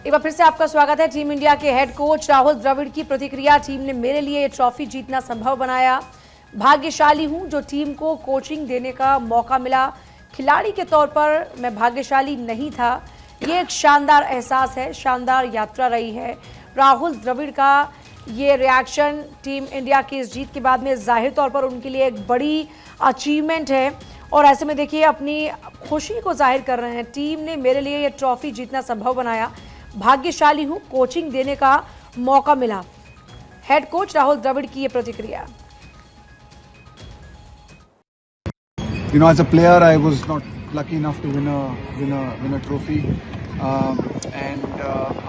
एक बार फिर से आपका स्वागत है। टीम इंडिया के हेड कोच राहुल द्रविड़ की प्रतिक्रिया। टीम ने मेरे लिए ये ट्रॉफी जीतना संभव बनाया। भाग्यशाली हूं जो टीम को कोचिंग देने का मौका मिला। खिलाड़ी के तौर पर मैं भाग्यशाली नहीं था। ये एक शानदार एहसास है, शानदार यात्रा रही है। राहुल द्रविड़ का ये रिएक्शन टीम इंडिया की इस जीत के बाद में जाहिर तौर पर उनके लिए एक बड़ी अचीवमेंट है और ऐसे में देखिए अपनी खुशी को जाहिर कर रहे हैं। टीम ने मेरे लिए ये ट्रॉफी जीतना संभव बनाया। भाग्यशाली हूं कोचिंग देने का मौका मिला। हेड कोच राहुल द्रविड़ की ये प्रतिक्रिया। You know, as a player, I was not lucky enough to win a trophy,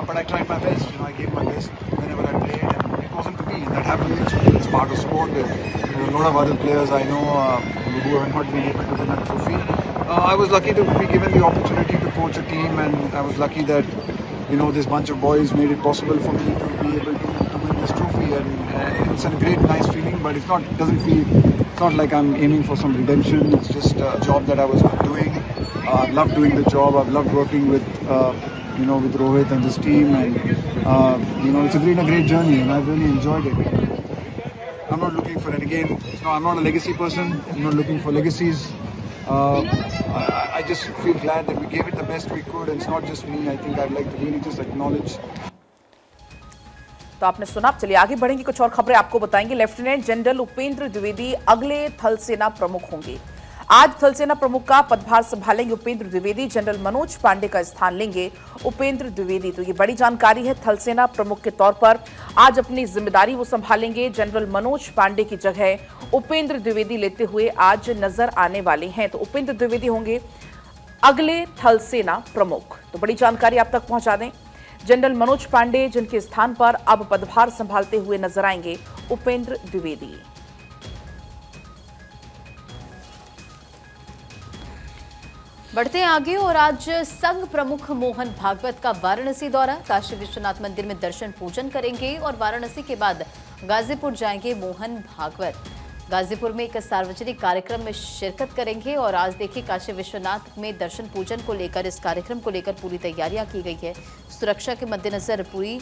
but I tried my best. You know, I gave my best whenever I played, and it wasn't to be. That happens. It's part of sport. There are a lot of other players I know who have not been able to win a trophy. I was lucky to be given the opportunity to coach a team, and I was lucky that this bunch of boys made it possible for me to be able to win this trophy, and it's a great, nice feeling. But it's not like I'm aiming for some redemption. It's just a job that I was doing. I've loved doing the job. I've loved working with with Rohit and this team, and it's been a great journey, and I've really enjoyed it. I'm not looking for it again. No, I'm not a legacy person. I'm not looking for legacies. I just feel glad that we gave it the best we could, and it's not just me. I think I'd like to really just acknowledge. तो आपने सुना। चलिए आगे बढ़ेंगे, कुछ और खबरें आपको बताएंगे। लेफ्टिनेंट जनरल उपेंद्र द्विवेदी अगले थल सेना प्रमुख होंगे। आज थल सेना प्रमुख का पदभार संभालेंगे उपेंद्र द्विवेदी। जनरल मनोज पांडे का स्थान लेंगे उपेंद्र द्विवेदी। तो ये बड़ी जानकारी है। थल सेना प्रमुख के तौर पर आज अपनी जिम्मेदारी वो संभालेंगे। जनरल मनोज पांडे की जगह उपेंद्र द्विवेदी लेते हुए आज नजर आने वाले हैं। तो उपेंद्र द्विवेदी होंगे अगले थल सेना प्रमुख। तो बड़ी जानकारी आप तक पहुंचा दें। जनरल मनोज पांडे जिनके स्थान पर अब पदभार संभालते हुए नजर आएंगे उपेंद्र द्विवेदी। बढ़ते हैं आगे और आज संघ प्रमुख मोहन भागवत का वाराणसी दौरा। काशी विश्वनाथ मंदिर में दर्शन पूजन करेंगे और वाराणसी के बाद गाजीपुर जाएंगे मोहन भागवत। गाजीपुर में एक सार्वजनिक कार्यक्रम में शिरकत करेंगे और आज देखिए काशी विश्वनाथ में दर्शन पूजन को लेकर, इस कार्यक्रम को लेकर पूरी तैयारियां की गई है। सुरक्षा के मद्देनजर पूरी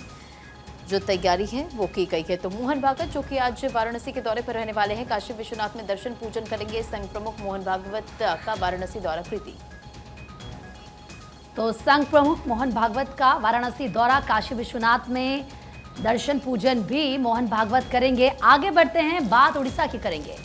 जो तैयारी है वो की गई है। तो मोहन भागवत जो कि आज वाराणसी के दौरे पर रहने वाले हैं, काशी विश्वनाथ में दर्शन पूजन करेंगे। संघ प्रमुख मोहन भागवत का वाराणसी दौरा। प्रीति। तो संघ प्रमुख मोहन भागवत का वाराणसी दौरा, काशी विश्वनाथ में दर्शन पूजन भी मोहन भागवत करेंगे। आगे बढ़ते हैं, बात उड़ीसा की करेंगे।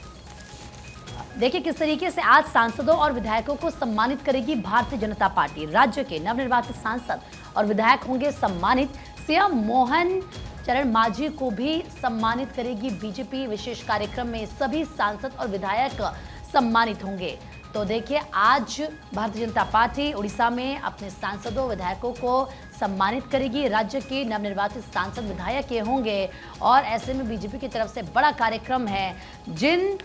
देखिए किस तरीके से आज सांसदों और विधायकों को सम्मानित करेगी भारतीय जनता पार्टी। राज्य के नवनिर्वाचित सांसद और विधायक होंगे सम्मानित। सीएम मोहन चरण मांझी को भी सम्मानित करेगी बीजेपी। विशेष कार्यक्रम में सभी सांसद और विधायक सम्मानित होंगे। तो देखिए आज भारतीय जनता पार्टी उड़ीसा में अपने सांसदों विधायकों को सम्मानित करेगी। राज्य के नवनिर्वाचित सांसद विधायक ये होंगे और ऐसे में बीजेपी की तरफ से बड़ा कार्यक्रम है। जिन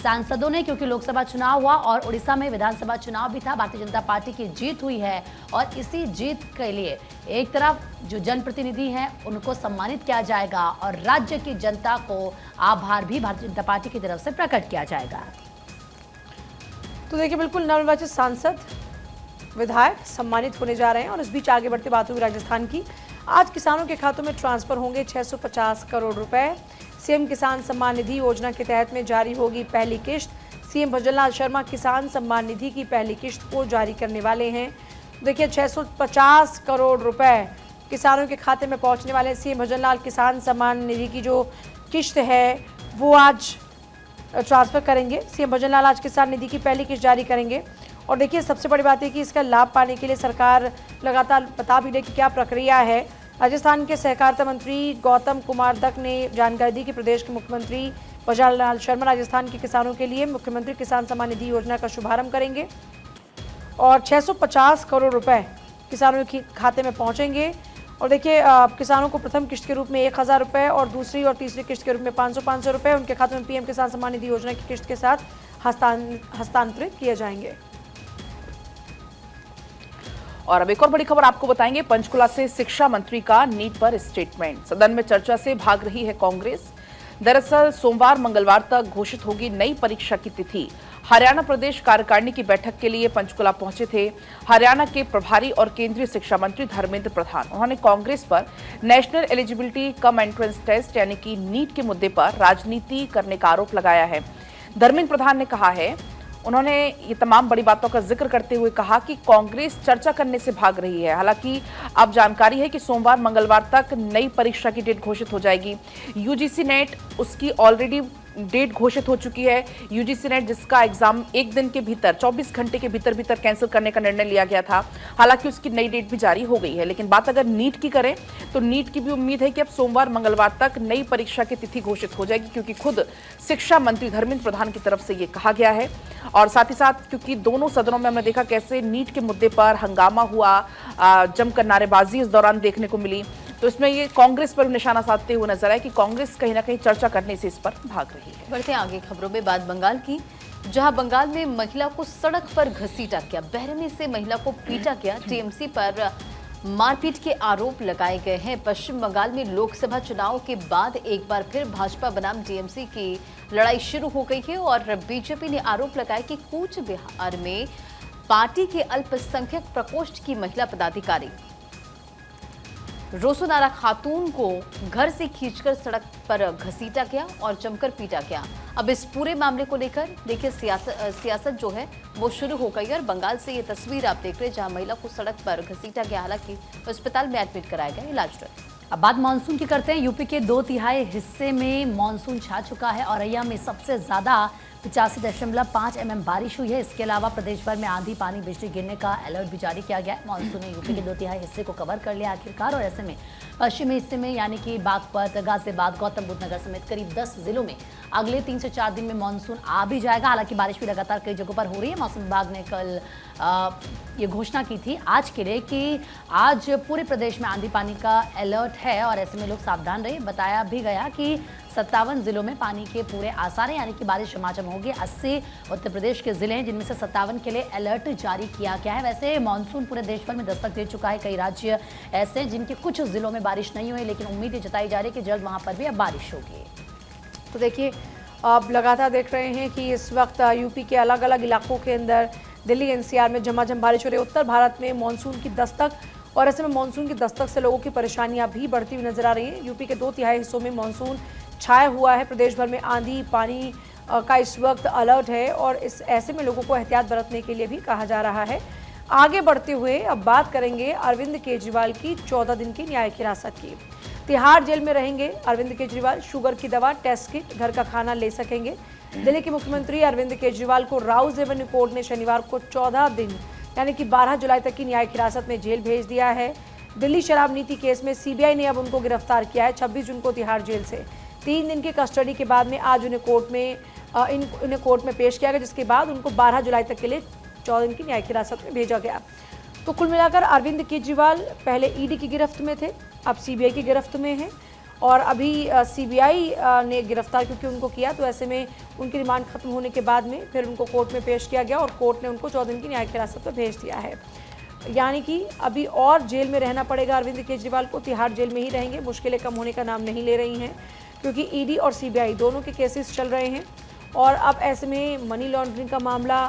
सांसदों ने, क्योंकि लोकसभा चुनाव हुआ और उड़ीसा में विधानसभा चुनाव भी था, भारतीय जनता पार्टी की जीत हुई है और इसी जीत के लिए एक तरफ जो जनप्रतिनिधि हैं उनको सम्मानित किया जाएगा और राज्य की जनता को आभार भी भारतीय जनता पार्टी की तरफ से प्रकट किया जाएगा। तो देखिए बिल्कुल नवनिर्वाचित सांसद विधायक सम्मानित होने जा रहे हैं और इस बीच आगे बढ़ते बात हुई राजस्थान की। आज किसानों के खातों में ट्रांसफर होंगे 650 करोड़ रुपए। सीएम किसान सम्मान निधि योजना के तहत में जारी होगी पहली किश्त। सीएम भजनलाल शर्मा किसान सम्मान निधि की पहली किश्त को जारी करने वाले हैं। देखिए 650 करोड़ रुपए किसानों के खाते में पहुंचने वाले हैं। सीएम भजनलाल किसान सम्मान निधि की जो किश्त है वो आज ट्रांसफर करेंगे। सीएम भजनलाल आज किसान निधि की पहली किश्त जारी करेंगे और देखिए सबसे बड़ी बात है कि इसका लाभ पाने के लिए सरकार लगातार बता भी रही कि क्या प्रक्रिया है। राजस्थान के सहकारिता मंत्री गौतम कुमार दत्त ने जानकारी दी कि प्रदेश के मुख्यमंत्री भजनलाल शर्मा राजस्थान के किसानों के लिए मुख्यमंत्री किसान सम्मान निधि योजना का शुभारंभ करेंगे और 650 करोड़ रुपए किसानों के खाते में पहुंचेंगे। और देखिए किसानों को प्रथम किश्त के रूप में 1000 रुपये और दूसरी और तीसरी किश्त के रूप में 500 रुपये उनके खाते में पीएम किसान सम्मान निधि योजना की किश्त के साथ हस्तांतरित किए जाएंगे। और अब एक और बड़ी खबर आपको बताएंगे। पंचकुला से शिक्षा मंत्री का नीट पर स्टेटमेंट। सदन में चर्चा से भाग रही है कांग्रेस। दरअसल सोमवार मंगलवार तक घोषित होगी नई परीक्षा की तिथि। हरियाणा प्रदेश कार्यकारिणी की बैठक के लिए पंचकुला पहुंचे थे हरियाणा के प्रभारी और केंद्रीय शिक्षा मंत्री धर्मेंद्र प्रधान। उन्होंने कांग्रेस पर national eligibility cum entrance test यानी कि नीट के मुद्दे पर राजनीति करने का आरोप लगाया है। धर्मेंद्र प्रधान ने कहा है, उन्होंने ये तमाम बड़ी बातों का जिक्र करते हुए कहा कि कांग्रेस चर्चा करने से भाग रही है। हालांकि अब जानकारी है कि सोमवार मंगलवार तक नई परीक्षा की डेट घोषित हो जाएगी। यूजीसी नेट उसकी ऑलरेडी डेट घोषित हो चुकी है। यूजीसी नेट जिसका एग्जाम एक दिन के भीतर 24 घंटे के भीतर कैंसिल करने का निर्णय लिया गया था। हालांकि उसकी नई डेट भी जारी हो गई है। लेकिन बात अगर नीट की करें तो नीट की भी उम्मीद है कि अब सोमवार मंगलवार तक नई परीक्षा की तिथि घोषित हो जाएगी, क्योंकि खुद शिक्षा मंत्री धर्मेंद्र प्रधान की तरफ से ये कहा गया है। और साथ ही साथ क्योंकि दोनों सदनों में हमने देखा कैसे नीट के मुद्दे पर हंगामा हुआ, जमकर नारेबाजी इस दौरान देखने को मिली, तो इसमें ये कांग्रेस पर निशाना साधते हुए नजर आए कि कांग्रेस कहीं ना कहीं चर्चा करने से इस पर भाग रही है। बढ़ते हैं आगे खबरों में। बात बंगाल की, जहां बंगाल में महिला को सड़क पर घसीटा गया, बेरहमी से महिला को पीटा गया, टीएमसी पर मारपीट के आरोप लगाए गए हैं। पश्चिम बंगाल में लोकसभा चुनाव के बाद एक बार फिर भाजपा बनाम टीएमसी की लड़ाई शुरू हो गई है और बीजेपी ने आरोप लगाया कि कूच बिहार में पार्टी के अल्पसंख्यक प्रकोष्ठ की महिला पदाधिकारी रोसोनारा खातून को घर से खींचकर सड़क पर घसीटा गया और जमकर पीटा गया। अब इस पूरे मामले को लेकर देखिए सियासत जो है वो शुरू हो गई है और बंगाल से ये तस्वीर आप देख रहे हैं जहां महिला को सड़क पर घसीटा गया, हालांकि अस्पताल में एडमिट कराया गया, इलाज कर। अब बात मानसून की करते हैं। यूपी के 2/3 हिस्से में मानसून छा चुका है। औरैया में सबसे ज्यादा 85.5 mm बारिश हुई है। इसके अलावा प्रदेश भर में आंधी, पानी, बिजली गिरने का अलर्ट भी जारी किया गया है। मानसून ने यूपी के 2/3 हिस्से को कवर कर लिया आखिरकार, और ऐसे में पश्चिमी हिस्से में यानी कि बागपत, गाजियाबाद, गौतम बुद्ध नगर समेत करीब 10 जिलों में अगले 3 से 4 दिन में मानसून आ भी जाएगा। हालांकि बारिश भी लगातार कई जगहों पर हो रही है। मौसम विभाग ने कल ये घोषणा की थी आज के लिए कि आज पूरे प्रदेश में आंधी पानी का अलर्ट है और ऐसे में लोग सावधान रहे। बताया भी गया कि 57 जिलों में पानी के पूरे आसार हैं, यानी कि बारिश झमाझम होगी। 80 उत्तर प्रदेश के जिले हैं जिनमें से 57 के लिए अलर्ट जारी किया गया है। वैसे मानसून पूरे देश भर में दस्तक दे चुका है। कई राज्य ऐसे हैं जिनके कुछ जिलों में बारिश नहीं हुई, लेकिन उम्मीद ये जताई जा रही है कि जल्द वहां पर भी अब बारिश होगी। तो देखिए, आप लगातार देख रहे हैं कि इस वक्त यूपी के अलग अलग इलाकों के अंदर, दिल्ली एनसीआर में झमाझम बारिश हो रही है। उत्तर भारत में मानसून की दस्तक, और ऐसे में मानसून की दस्तक से लोगों की परेशानियां भी बढ़ती हुई नजर आ रही हैं। यूपी के 2/3 हिस्सों में मानसून छाया हुआ है। प्रदेश भर में आंधी पानी का इस वक्त अलर्ट है और इस ऐसे में लोगों को एहतियात बरतने के लिए भी कहा जा रहा है। आगे बढ़ते हुए अब बात करेंगे अरविंद केजरीवाल की 14 दिन की न्यायिक हिरासत की। तिहाड़ जेल में रहेंगे अरविंद केजरीवाल। शुगर की दवा, टेस्ट किट, घर का खाना ले सकेंगे। दिल्ली के मुख्यमंत्री अरविंद केजरीवाल को राउज एवेन्यू कोर्ट ने शनिवार को 14 दिन यानी कि 12 जुलाई तक की न्यायिक हिरासत में जेल भेज दिया है। दिल्ली शराब नीति केस में सीबीआई ने अब उनको गिरफ्तार किया है। 26 जून को तिहाड़ जेल से 3 दिन की कस्टडी के बाद में आज उन्हें कोर्ट में पेश किया गया, जिसके बाद उनको 12 जुलाई तक के लिए 14 दिन की न्यायिक हिरासत में भेजा गया। तो कुल मिलाकर अरविंद केजरीवाल पहले ईडी की गिरफ्त में थे, अब सीबीआई की गिरफ्त में हैं और अभी सीबीआई ने गिरफ्तार क्योंकि उनको किया, तो ऐसे में उनकी रिमांड खत्म होने के बाद में फिर उनको कोर्ट में पेश किया गया और कोर्ट ने उनको 14 दिन की न्यायिक हिरासत में भेज दिया है। यानी कि अभी और जेल में रहना पड़ेगा अरविंद केजरीवाल को। तिहाड़ जेल में ही रहेंगे। मुश्किलें कम होने का नाम नहीं ले रही हैं क्योंकि ईडी और सीबीआई दोनों के केसेस चल रहे हैं और अब ऐसे में मनी लॉन्ड्रिंग का मामला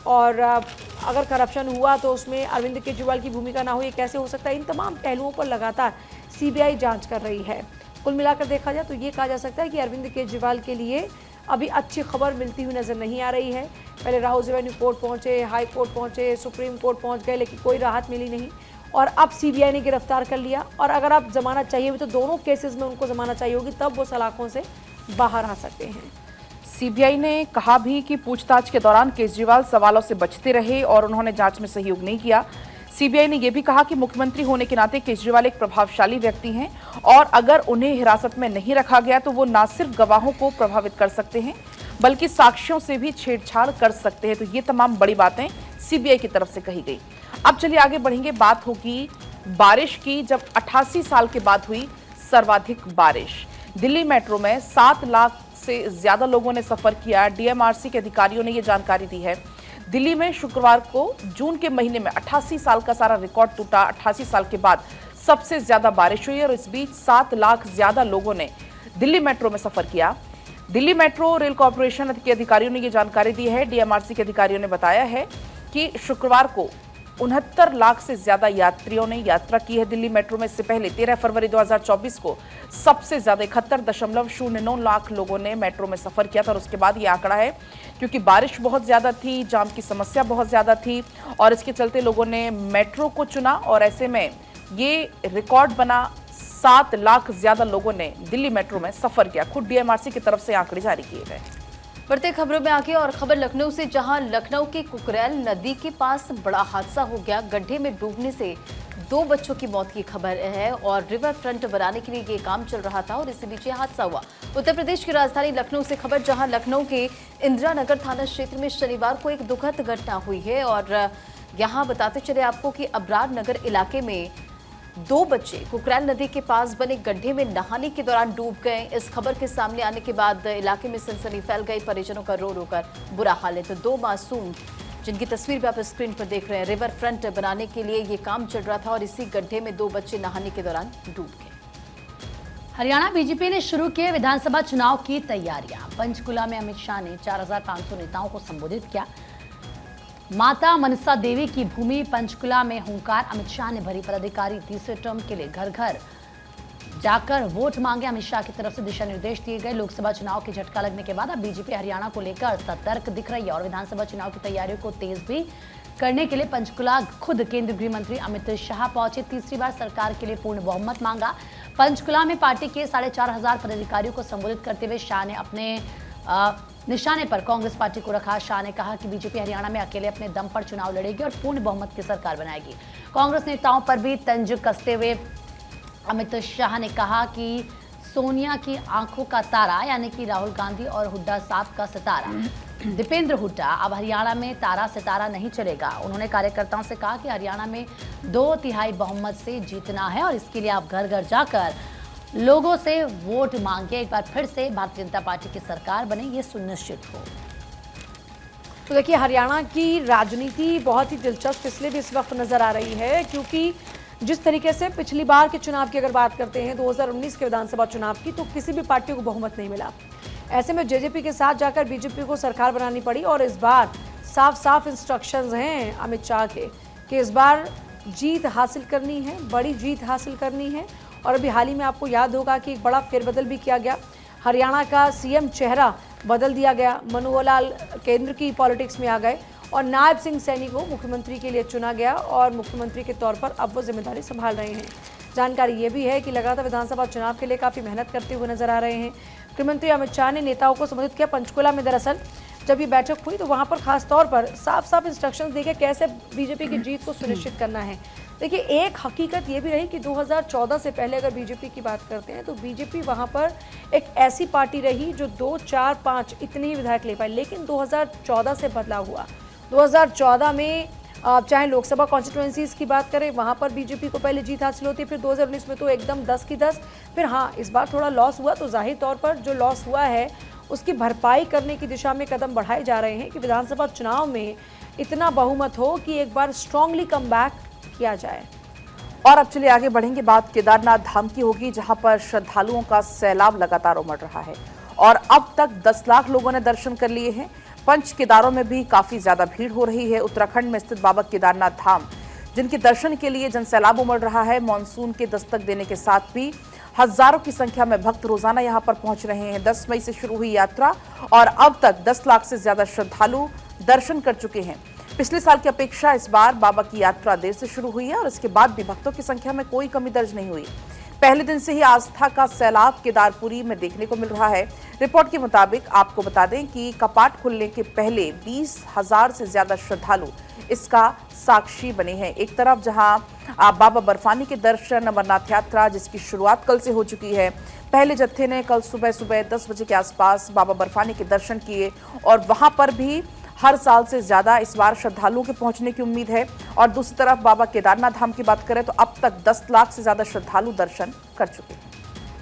और अगर करप्शन हुआ तो उसमें अरविंद केजरीवाल की भूमिका ना हो, ये कैसे हो सकता है। इन तमाम पहलुओं पर लगातार सीबीआई जांच कर रही है। कुल मिलाकर देखा जाए तो ये कहा जा सकता है कि अरविंद केजरीवाल के लिए अभी अच्छी खबर मिलती हुई नज़र नहीं आ रही है। पहले राउज एवेन्यू कोर्ट पहुंचे, हाई कोर्ट पहुंचे, सुप्रीम कोर्ट पहुंच गए, लेकिन कोई राहत मिली नहीं और अब सीबीआई ने गिरफ्तार कर लिया। और अगर आप जमानत चाहिए हुई तो दोनों केसेस में उनको जमानत चाहिए होगी, तब वो सलाखों से बाहर आ सकते हैं। सीबीआई ने कहा भी कि पूछताछ के दौरान केजरीवाल सवालों से बचते रहे और उन्होंने जांच में सहयोग नहीं किया। सीबीआई ने यह भी कहा कि मुख्यमंत्री होने के नाते केजरीवाल एक प्रभावशाली व्यक्ति हैं और अगर उन्हें हिरासत में नहीं रखा गया तो वो न सिर्फ गवाहों को प्रभावित कर सकते हैं बल्कि साक्ष्यों से भी छेड़छाड़ कर सकते हैं। तो ये तमाम बड़ी बातें सीबीआई की तरफ से कही गई। अब चलिए आगे बढ़ेंगे। बात होगी बारिश की, जब 88 साल के बाद हुई सर्वाधिक बारिश। दिल्ली मेट्रो में 7 लाख से ज्यादा लोगों ने सफर किया। डीएमआरसी के अधिकारियों ने यह जानकारी दी है। दिल्ली में शुक्रवार को जून के महीने में 88 साल का सारा रिकॉर्ड टूटा। 88 साल के बाद सबसे ज्यादा बारिश हुई और इस बीच 7 लाख ज्यादा लोगों ने दिल्ली मेट्रो में सफर किया। दिल्ली मेट्रो रेल कॉरपोरेशन के अधिकारियों ने ये जानकारी दी है। डीएमआरसी के अधिकारियों ने बताया है कि शुक्रवार को 69 लाख से ज्यादा यात्रियों ने यात्रा की है दिल्ली मेट्रो में। इससे पहले 13 फरवरी 2024 को सबसे ज्यादा 71.09 लाख लोगों ने मेट्रो में सफर किया था। और उसके बाद ये आंकड़ा है क्योंकि बारिश बहुत ज्यादा थी, जाम की समस्या बहुत ज्यादा थी और इसके चलते लोगों ने मेट्रो को चुना और ऐसे में ये रिकॉर्ड बना। 7 लाख ज्यादा लोगों ने दिल्ली मेट्रो में सफर किया। खुद डीएमआरसी की तरफ से आंकड़े जारी किए गए। बढ़ते खबरों में आगे और खबर लखनऊ से, जहां लखनऊ के कुकरेल नदी के पास बड़ा हादसा हो गया। गड्ढे में डूबने से 2 बच्चों की मौत की खबर है और रिवर फ्रंट बनाने के लिए ये काम चल रहा था और इसी बीच ये हादसा हुआ। उत्तर प्रदेश की राजधानी लखनऊ से खबर, जहां लखनऊ के इंदिरा नगर थाना क्षेत्र में शनिवार को एक दुखद घटना हुई है और यहां बताते चले आपको कि अबरार नगर इलाके में 2 बच्चे कुकरेल नदी के पास बने गड्ढे में नहाने के दौरान डूब गए। इस खबर के सामने आने के बाद इलाके में सनसनी फैल गई। परिजनों का रो रो कर बुरा हाल है। तो 2 मासूम, जिनकी तस्वीर भी आप स्क्रीन पर देख रहे हैं, रिवर फ्रंट बनाने के लिए ये काम चल रहा था और इसी गड्ढे में 2 बच्चे नहाने के दौरान डूब गए। हरियाणा बीजेपी ने शुरू किए विधानसभा चुनाव की तैयारियां। पंचकुला में अमित शाह ने 4500 नेताओं को संबोधित किया। माता मनसा देवी की भूमि पंचकुला में हुंकार अमित शाह ने भरी। पदाधिकारी तीसरे टर्म के लिए घर घर जाकर वोट मांगे। अमित शाह की तरफ से दिशा निर्देश दिए गए। लोकसभा चुनाव के झटका लगने के बाद अब बीजेपी हरियाणा को लेकर सतर्क दिख रही है और विधानसभा चुनाव की तैयारियों को तेज भी करने के लिए पंचकुला खुद केंद्रीय गृह मंत्री अमित शाह पहुंचे। तीसरी बार सरकार के लिए पूर्ण बहुमत मांगा। पंचकुला में पार्टी के 4500 पदाधिकारियों को संबोधित करते हुए शाह ने अपने निशाने पर कांग्रेस पार्टी को रखा। शाह ने कहा कि बीजेपी हरियाणा में अकेले अपने दम पर चुनाव लड़ेगी और पूर्ण बहुमत की सरकार बनाएगी। कांग्रेस नेताओं पर भी तंज कसते हुए अमित शाह ने कहा कि सोनिया की आंखों का तारा यानी कि राहुल गांधी और हुड्डा साहब का सितारा दीपेंद्र हुड्डा अब हरियाणा में तारा सितारा नहीं चलेगा। उन्होंने कार्यकर्ताओं से कहा कि हरियाणा में 2/3 बहुमत से जीतना है और इसके लिए आप घर घर जाकर लोगों से वोट मांगे। एक बार फिर से भारतीय जनता पार्टी की सरकार बने, ये सुनिश्चित हो। तो देखिए, हरियाणा की राजनीति बहुत ही दिलचस्प इसलिए भी इस वक्त नजर आ रही है क्योंकि जिस तरीके से पिछली बार के चुनाव की अगर बात करते हैं 2019 के विधानसभा चुनाव की, तो किसी भी पार्टी को बहुमत नहीं मिला। ऐसे में जेजेपी के साथ जाकर बीजेपी को सरकार बनानी पड़ी और इस बार साफ साफ इंस्ट्रक्शंस हैं अमित शाह के कि इस बार जीत हासिल करनी है, बड़ी जीत हासिल करनी है। और अभी हाल ही में आपको याद होगा कि एक बड़ा फेरबदल भी किया गया। हरियाणा का सीएम चेहरा बदल दिया गया। मनोहर लाल केंद्र की पॉलिटिक्स में आ गए और नायब सिंह सैनी को मुख्यमंत्री के लिए चुना गया और मुख्यमंत्री के तौर पर अब वो जिम्मेदारी संभाल रहे हैं। जानकारी ये भी है कि लगातार विधानसभा चुनाव के लिए काफ़ी मेहनत करते हुए नजर आ रहे हैं। गृहमंत्री अमित शाह ने नेताओं को संबोधित किया। पंचकुला में दरअसल जब ये बैठक हुई तो वहाँ पर खास तौर पर साफ साफ इंस्ट्रक्शंस दिए गए कैसे बीजेपी की जीत को सुनिश्चित करना है। देखिए, एक हकीकत ये भी रही कि 2014 से पहले अगर बीजेपी की बात करते हैं तो बीजेपी वहाँ पर एक ऐसी पार्टी रही जो 2, 4, 5 इतने ही विधायक ले पाए। लेकिन 2014 से बदलाव हुआ। 2014 में चाहे लोकसभा कॉन्स्टिट्यूएंसीज की बात करें, वहाँ पर बीजेपी को पहले जीत हासिल होती है। फिर 2019 में तो एकदम 10 की 10। फिर हाँ, इस बार थोड़ा लॉस हुआ तो जाहिर तौर पर जो लॉस हुआ है उसकी भरपाई करने की दिशा में कदम बढ़ाए जा रहे हैं कि विधानसभा चुनाव में इतना बहुमत हो कि एक बार स्ट्रांगली कमबैक किया जाए। और अब चलिए आगे बढ़ेंगे। बात केदारनाथ धाम की होगी, जहां पर श्रद्धालुओं का सैलाब लगातार उमड़ रहा है और अब तक 10 लाख लोगों ने दर्शन कर लिए हैं। पंच केदारों में भी काफी ज्यादा भीड़ हो रही है। उत्तराखंड में स्थित बाबा केदारनाथ धाम, जिनके दर्शन के लिए जनसैलाब उमड़ रहा है। मानसून के दस्तक देने के साथ भी हजारों की संख्या में भक्त रोजाना यहां पर पहुंच रहे हैं। 10 मई से शुरू हुई यात्रा और अब तक 10 लाख से ज्यादा श्रद्धालु दर्शन कर चुके हैं। पिछले साल की अपेक्षा इस बार बाबा की यात्रा देर से शुरू हुई है और इसके बाद भी भक्तों की संख्या में कोई कमी दर्ज नहीं हुई। पहले दिन से ही आस्था का सैलाब केदारपुरी में देखने को मिल रहा है। रिपोर्ट के मुताबिक आपको बता दें कि कपाट खुलने के पहले 20,000 से ज्यादा श्रद्धालु इसका साक्षी बने हैं। एक तरफ जहां बाबा बर्फानी के दर्शन, अमरनाथ यात्रा जिसकी शुरुआत कल से हो चुकी है। पहले जत्थे ने कल सुबह 10 बजे के आसपास बाबा बर्फानी के दर्शन किए और वहां पर भी हर साल से ज्यादा इस बार श्रद्धालुओं के पहुंचने की उम्मीद है। और दूसरी तरफ बाबा केदारनाथ धाम की बात करें तो अब तक 10 लाख से ज्यादा श्रद्धालु दर्शन कर चुके हैं।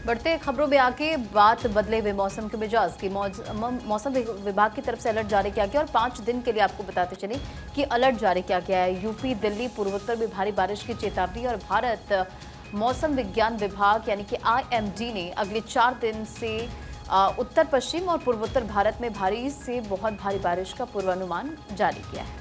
बढ़ते खबरों में आके बात बदले हुए मौसम के मिजाज की। मौसम विभाग की तरफ से अलर्ट जारी किया गया और 5 दिन के लिए आपको बताते चले कि अलर्ट जारी किया गया है। यूपी, दिल्ली, पूर्वोत्तर में भारी बारिश की चेतावनी और भारत मौसम विज्ञान विभाग यानी कि IMD ने अगले 4 दिन से उत्तर पश्चिम और पूर्वोत्तर भारत में भारी से बहुत भारी बारिश का पूर्वानुमान जारी किया है।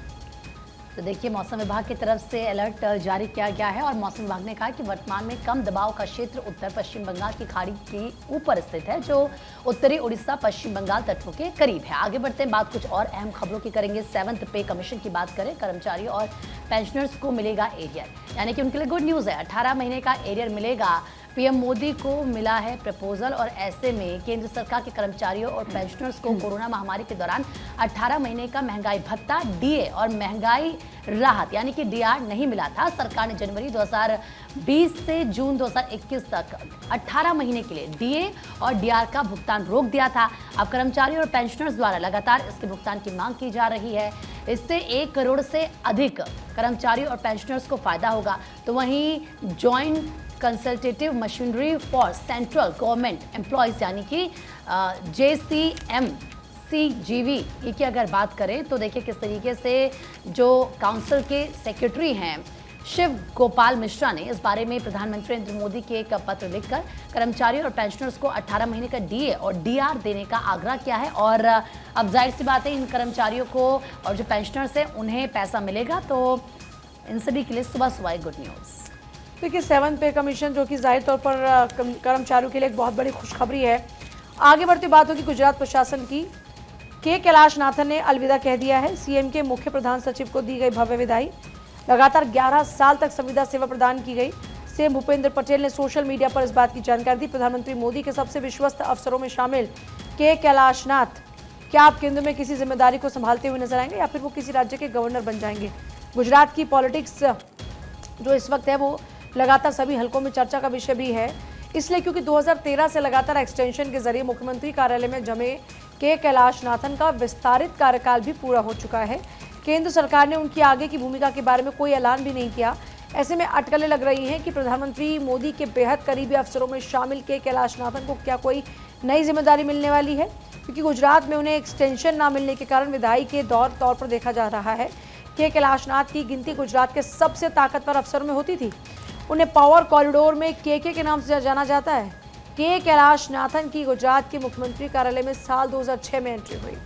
तो देखिए, मौसम विभाग की तरफ से अलर्ट जारी किया गया है और मौसम विभाग ने कहा कि वर्तमान में कम दबाव का क्षेत्र उत्तर पश्चिम बंगाल की खाड़ी के ऊपर स्थित है, जो उत्तरी उड़ीसा पश्चिम बंगाल तटों के करीब है। आगे बढ़ते हैं, बात कुछ और अहम खबरों की करेंगे। 7th पे कमीशन की बात करें, कर्मचारियों और पेंशनर्स को मिलेगा एरियर, यानी कि उनके लिए गुड न्यूज़ है। 18 महीने का एरियर मिलेगा। पीएम मोदी को मिला है प्रपोजल और ऐसे में केंद्र सरकार के कर्मचारियों और पेंशनर्स को कोरोना महामारी के दौरान 18 महीने का महंगाई भत्ता, डीए और महंगाई राहत यानी कि डीआर नहीं मिला था। सरकार ने जनवरी 2020 से जून 2021 तक 18 महीने के लिए डीए और डीआर का भुगतान रोक दिया था। अब कर्मचारियों और पेंशनर्स द्वारा लगातार इसके भुगतान की मांग की जा रही है। इससे 1 करोड़ से अधिक कर्मचारियों और पेंशनर्स को फायदा होगा। तो वहीं joint consultative machinery for central government employees यानी कि JCMCGV की अगर बात करें तो देखिए किस तरीके से जो काउंसिल के सेक्रेटरी हैं शिव गोपाल मिश्रा ने इस बारे में प्रधानमंत्री नरेंद्र मोदी के एक पत्र लिखकर कर्मचारियों और पेंशनर्स को 18 महीने का डीए और डीआर देने का आग्रह किया है। और अब जाहिर सी बात है, इन कर्मचारियों को और जो पेंशनर्स हैं उन्हें पैसा मिलेगा, तो इन सभी के लिए सुबह सुबह गुड न्यूज़। देखिए, 7th पे कमीशन जो कि जाहिर तौर पर कर्मचारियों के लिए एक बहुत बड़ी खुशखबरी है। आगे बढ़ती बात होगी गुजरात प्रशासन की। के कैलाशनाथन ने अलविदा कह दिया है। सीएम के मुख्य प्रधान सचिव को दी गई भव्य विदाई। लगातार 11 साल तक संविदा सेवा प्रदान की गई। सीएम भूपेंद्र पटेल ने सोशल मीडिया पर इस बात की जानकारी दी। प्रधानमंत्री मोदी के सबसे विश्वस्त अफसरों में शामिल के कैलाशनाथ क्या आप केंद्र में किसी जिम्मेदारी को संभालते हुए नजर आएंगे या फिर वो किसी राज्य के गवर्नर बन जाएंगे? गुजरात की पॉलिटिक्स जो इस वक्त है वो लगातार सभी हलकों में चर्चा का विषय भी है, इसलिए क्योंकि 2013 से लगातार एक्सटेंशन के जरिए मुख्यमंत्री कार्यालय में जमे के कैलाशनाथन का विस्तारित कार्यकाल भी पूरा हो चुका है। केंद्र सरकार ने उनकी आगे की भूमिका के बारे में कोई ऐलान भी नहीं किया। ऐसे में अटकलें लग रही हैं कि प्रधानमंत्री मोदी के बेहद करीबी अफसरों में शामिल के कैलाशनाथन को क्या कोई नई जिम्मेदारी मिलने वाली है, क्योंकि गुजरात में उन्हें एक्सटेंशन ना मिलने के कारण विदाई के तौर पर देखा जा रहा है। के कैलाशनाथ की गिनती गुजरात के सबसे ताकतवर अफसरों में होती थी। उन्हें पावर कॉरिडोर में के नाम से जाना जाता है। के कैलाशनाथन की गुजरात के मुख्यमंत्री कार्यालय में साल 2006 में एंट्री हुई।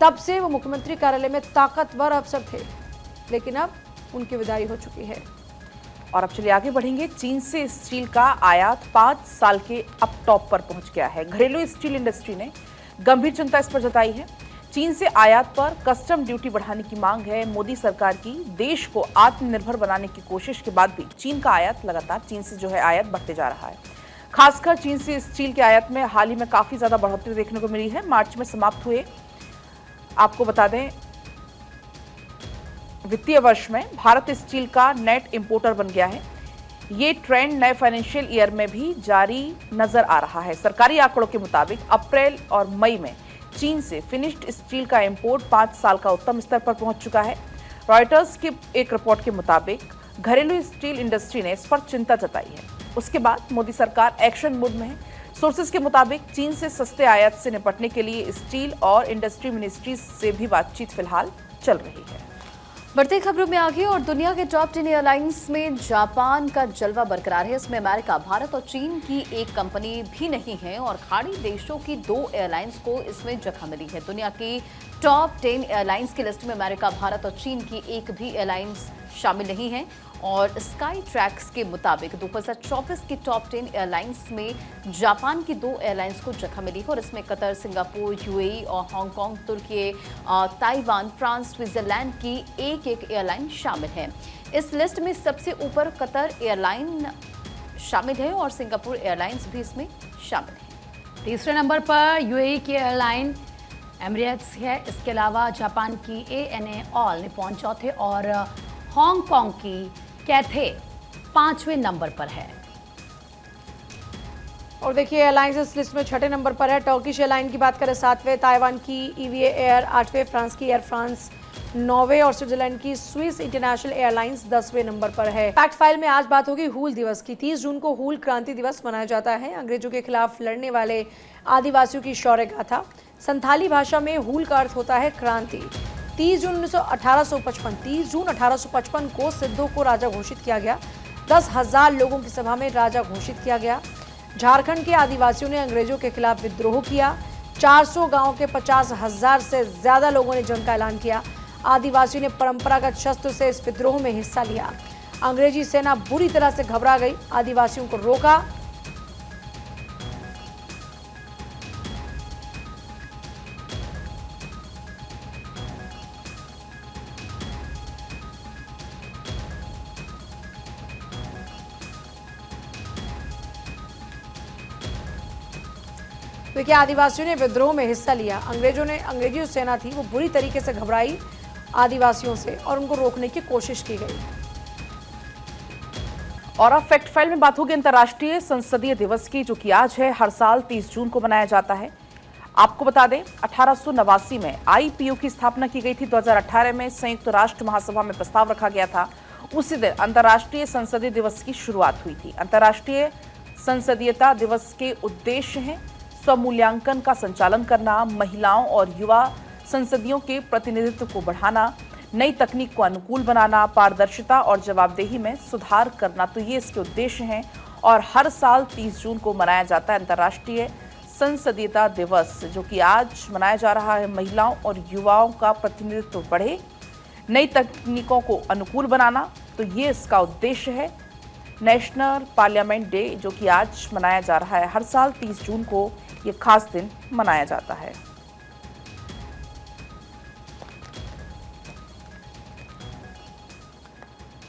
तब से वो मुख्यमंत्री कार्यालय में ताकतवर अफसर थे, लेकिन अब उनकी विदाई हो चुकी है। और अब चलिए आगे बढ़ेंगे। चीन से स्टील का आयात 5 साल के अब टॉप पर पहुंच गया है। घरेलू स्टील इंडस्ट्री ने गंभीर चिंता इस पर जताई है। चीन से आयात पर कस्टम ड्यूटी बढ़ाने की मांग है मोदी सरकार की। देश को आत्मनिर्भर बनाने की कोशिश के बाद भी चीन का आयात लगातार चीन से जो है आयात बढ़ते जा रहा है। खासकर चीन से स्टील के आयात में हाल ही में काफी ज्यादा बढ़ोतरी देखने को मिली है। मार्च में समाप्त हुए, आपको बता दें, वित्तीय वर्ष में भारत स्टील का नेट इंपोर्टर बन गया है। ये ट्रेंड नए फाइनेंशियल ईयर में भी जारी नजर आ रहा है। सरकारी आंकड़ों के मुताबिक अप्रैल और मई में चीन से फिनिश्ड स्टील का इंपोर्ट 5 साल का उत्तम स्तर पर पहुंच चुका है। रॉयटर्स की एक रिपोर्ट के मुताबिक घरेलू स्टील इंडस्ट्री ने इस पर चिंता जताई है। उसके बाद मोदी सरकार एक्शन मोड में है। सोर्सेज के मुताबिक चीन से सस्ते आयात से निपटने के लिए स्टील और इंडस्ट्री मिनिस्ट्रीज से भी बातचीत फिलहाल चल रही है। बढ़ती खबरों में आगे और दुनिया के टॉप 10 एयरलाइंस में जापान का जलवा बरकरार है। इसमें अमेरिका, भारत और चीन की एक कंपनी भी नहीं है और खाड़ी देशों की 2 एयरलाइंस को इसमें जगह मिली है। दुनिया की टॉप 10 एयरलाइंस की लिस्ट में अमेरिका, भारत और चीन की एक भी एयरलाइंस शामिल नहीं है और स्काई ट्रैक्स के मुताबिक 2024 की टॉप 10 एयरलाइंस में जापान की 2 एयरलाइंस को जगह मिली है और इसमें कतर, सिंगापुर, यूएई और हांगकांग, तुर्की, ताइवान, फ्रांस, स्विट्जरलैंड की एक एयरलाइन शामिल है। इस लिस्ट में सबसे ऊपर कतर एयरलाइन शामिल है और सिंगापुर एयरलाइंस भी इसमें शामिल है। तीसरे नंबर पर यूएई की एयरलाइन एमिरेट्स है। इसके अलावा जापान की ANA ऑल निप्पॉन चौथे और हांगकांग की कैथे 5वें नंबर पर है। और देखिए एयरलाइंस इस लिस्ट में 6ठे नंबर पर है। टर्किश एयरलाइन की बात करें 7वें, ताइवान की EVA एयर 8वें, फ्रांस की एयर फ्रांस 9वें और स्विट्जरलैंड की स्विस इंटरनेशनल एयरलाइंस 10वें नंबर पर है। फैक्ट फाइल में आज बात होगी हूल दिवस की। 30 जून को हूल क्रांति दिवस मनाया जाता है। अंग्रेजों के खिलाफ लड़ने वाले आदिवासियों की शौर्य गाथा। संथाली भाषा में हूल का अर्थ होता है क्रांति। 30 जून 1855 को सिद्धों को राजा घोषित किया गया। 10,000 लोगों की सभा में राजा घोषित किया गया। झारखंड के आदिवासियों ने अंग्रेजों के खिलाफ विद्रोह किया। 400 गांव के 50,000 से ज्यादा लोगों ने जंग का ऐलान किया। आदिवासियों ने परंपरागत शस्त्र से इस विद्रोह में हिस्सा लिया। अंग्रेजी सेना बुरी तरह से घबरा गई। आदिवासियों को रोका। देखिए, आदिवासियों ने विद्रोह में हिस्सा लिया। अंग्रेजी सेना थी वो बुरी तरीके से घबराई आदिवासियों से और उनको रोकने की कोशिश की गई। और अब फैक्ट फाइल में बात होगी अंतर्राष्ट्रीय संसदीय दिवस की, जो कि आज है। हर साल 30 जून को मनाया जाता है। आपको बता दें 1889 में आईपीयू की स्थापना की गई थी। 2018 में संयुक्त राष्ट्र महासभा में प्रस्ताव रखा गया था। उसी दिन अंतर्राष्ट्रीय संसदीय दिवस की शुरुआत हुई थी। अंतर्राष्ट्रीय संसदीयता दिवस के उद्देश्य हैं स्वमूल्यांकन का संचालन करना, महिलाओं और युवा संसदियों के प्रतिनिधित्व को बढ़ाना, नई तकनीक को अनुकूल बनाना, पारदर्शिता और जवाबदेही में सुधार करना। तो ये इसके उद्देश्य हैं और हर साल 30 जून को मनाया जाता है अंतर्राष्ट्रीय संसदीयता दिवस, जो कि आज मनाया जा रहा है। महिलाओं और युवाओं का प्रतिनिधित्व बढ़े, नई तकनीकों को अनुकूल बनाना, तो ये इसका उद्देश्य है। नेशनल पार्लियामेंट डे, जो कि आज मनाया जा रहा है। हर साल 30 जून को ये खास दिन मनाया जाता है।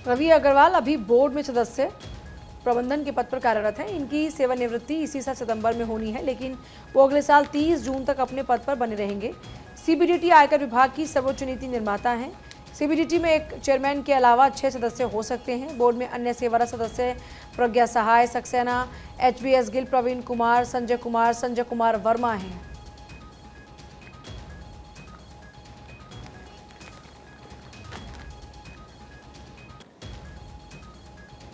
रवि अग्रवाल अभी बोर्ड में सदस्य प्रबंधन के पद पर कार्यरत हैं। इनकी सेवानिवृत्ति इसी साल सितंबर में होनी है, लेकिन वो अगले साल 30 जून तक अपने पद पर बने रहेंगे। सीबीडीटी आयकर विभाग की सर्वोच्च नीति निर्माता हैं। सीबीडीटी में एक चेयरमैन के अलावा 6 सदस्य हो सकते हैं। बोर्ड में अन्य सेवारत सदस्य प्रज्ञा सहाय सक्सेना, HBS गिल, प्रवीण कुमार, संजय कुमार वर्मा हैं।